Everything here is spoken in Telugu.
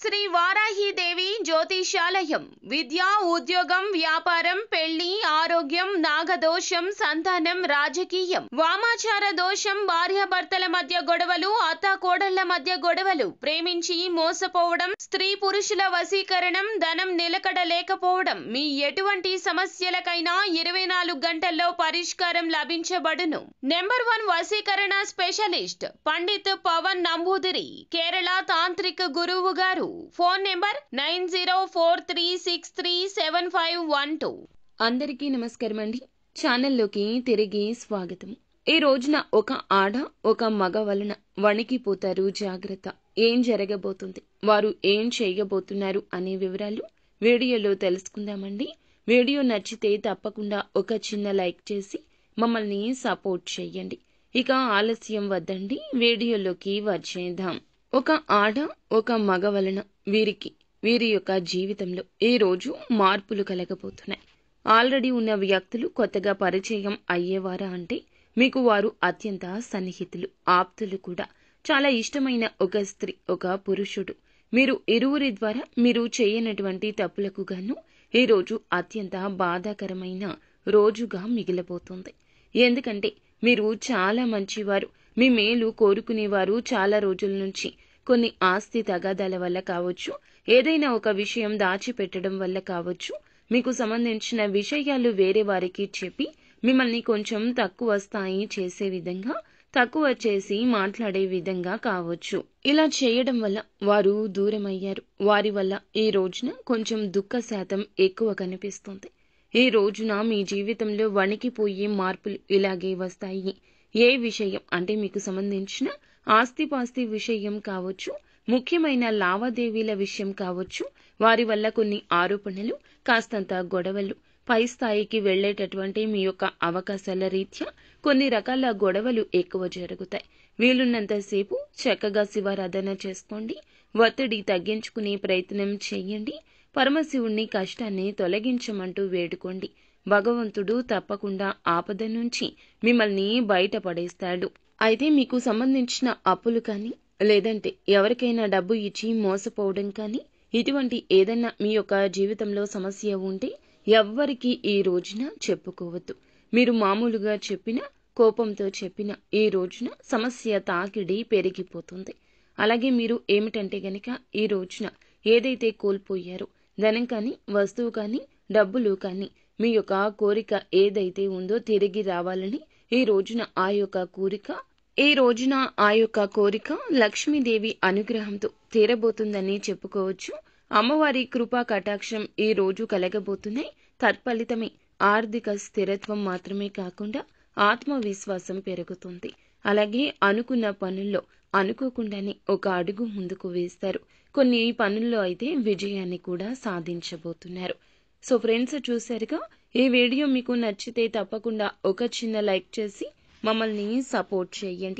శ్రీ వారాహిదేవి జ్యోతిషాలయం విద్య ఉద్యోగం వ్యాపారం పెళ్లి ఆరోగ్యం నాగదోషం సంతానం రాజకీయం వామాచార దోషం భార్యాభర్తల మధ్య గొడవలు అత్తాకోడళ్ల మధ్య గొడవలు ప్రేమించి మోసపోవడం స్త్రీ పురుషుల వశీకరణం ధనం నిలకడ లేకపోవడం మీ ఎటువంటి సమస్యలకైనా 24 గంటల్లో పరిష్కారం లభించబడును. నెంబర్ 1 వశీకరణ స్పెషలిస్ట్ పండిత్ పవన్ నంబూదిరి కేరళ తాంత్రిక గురువు గారు. Phone number 9043637512. అందరికీ నమస్కారం అండి. ఛానల్లోకి తిరిగి స్వాగతం. ఈ రోజున ఒక ఆడ ఒక మగ వలన వణికిపోతారు. జాగ్రత్త. ఏం జరగబోతుంది, వారు ఏం చేయబోతున్నారు అనే వివరాలు వీడియోలో తెలుసుకుందామండి. వీడియో నచ్చితే తప్పకుండా ఒక చిన్న లైక్ చేసి మమ్మల్ని సపోర్ట్ చేయండి. ఇక ఆలస్యం వద్దండి, వీడియోలోకి వచ్చేద్దాం. ఒక ఆడ ఒక మగ వలన వీరి యొక్క జీవితంలో ఈ రోజు మార్పులు కలగబోతున్నాయి. ఆల్రెడీ ఉన్న వ్యక్తులు కొత్తగా పరిచయం అయ్యేవారా అంటే మీకు వారు అత్యంత సన్నిహితులు, ఆప్తులు కూడా. చాలా ఇష్టమైన ఒక స్త్రీ, ఒక పురుషుడు, మీరు ఇరువురి ద్వారా మీరు చేయనటువంటి తప్పులకు గాను ఈ రోజు అత్యంత బాధాకరమైన రోజుగా మిగిలబోతుంది. ఎందుకంటే మీరు చాలా మంచివారు, మీ మేలు కోరుకునేవారు. చాలా రోజుల నుంచి కొన్ని ఆస్తి తగాదాల వల్ల కావచ్చు, ఏదైనా ఒక విషయం దాచిపెట్టడం వల్ల కావచ్చు, మీకు సంబంధించిన విషయాలు వేరే వారికి చెప్పి మిమ్మల్ని కొంచెం తక్కువ స్థాయి చేసే విధంగా, తక్కువ చేసి మాట్లాడే విధంగా కావచ్చు. ఇలా చేయడం వల్ల వారు దూరమయ్యారు. వారి వల్ల ఈ రోజున కొంచెం దుఃఖ శాతం ఎక్కువ కనిపిస్తుంది. ఈ రోజున మీ జీవితంలో వణికిపోయే మార్పులు ఇలాగే వస్తాయి. ఏ విషయం అంటే మీకు సంబంధించిన ఆస్తిపాస్తి విషయం కావచ్చు, ముఖ్యమైన లావాదేవీల విషయం కావచ్చు, వారి వల్ల కొన్ని ఆరోపణలు, కాస్తంత గొడవలు, పై స్థాయికి వెళ్లేటటువంటి మీ యొక్క అవకాశాల రీత్యా కొన్ని రకాల గొడవలు ఎక్కువ జరుగుతాయి. వీలున్నంతసేపు చక్కగా శివారాధన చేసుకోండి. ఒత్తిడి తగ్గించుకునే ప్రయత్నం చేయండి. పరమశివుణ్ణి కష్టాన్ని తొలగించమంటూ వేడుకోండి. భగవంతుడు తప్పకుండా ఆపద నుంచి మిమ్మల్ని బయటపడేస్తాడు. అయితే మీకు సంబంధించిన అప్పులు కానీ, లేదంటే ఎవరికైనా డబ్బు ఇచ్చి మోసపోవడం కానీ, ఇటువంటి ఏదన్నా మీ యొక్క జీవితంలో సమస్య ఉంటే ఎవ్వరికీ ఈ రోజున చెప్పుకోవద్దు. మీరు మామూలుగా చెప్పిన, కోపంతో చెప్పిన ఈ రోజున సమస్య తాకిడి పెరిగిపోతుంది. అలాగే మీరు ఏమిటంటే గనక ఈ రోజున ఏదైతే కోల్పోయారో, ధనం కానీ, వస్తువు కానీ, డబ్బులు కానీ, మీ యొక్క కోరిక ఏదైతే ఉందో తిరిగి రావాలని ఈ రోజున ఆ యొక్క కోరిక లక్ష్మీదేవి అనుగ్రహంతో తీరబోతుందని చెప్పుకోవచ్చు. అమ్మవారి కృపా కటాక్షం ఈ రోజు కలగబోతున్నాయి. తత్ఫలితమే ఆర్థిక స్థిరత్వం మాత్రమే కాకుండా ఆత్మవిశ్వాసం పెరుగుతుంది. అలాగే అనుకున్న పనుల్లో అనుకోకుండానే ఒక అడుగు ముందుకు వేస్తారు. కొన్ని పనుల్లో అయితే విజయాన్ని కూడా సాధించబోతున్నారు. సో ఫ్రెండ్స్, చూశారుగా. ఈ వీడియో మీకు నచ్చితే తప్పకుండా ఒక చిన్న లైక్ చేసి మమ్మల్ని సపోర్ట్ చేయండి.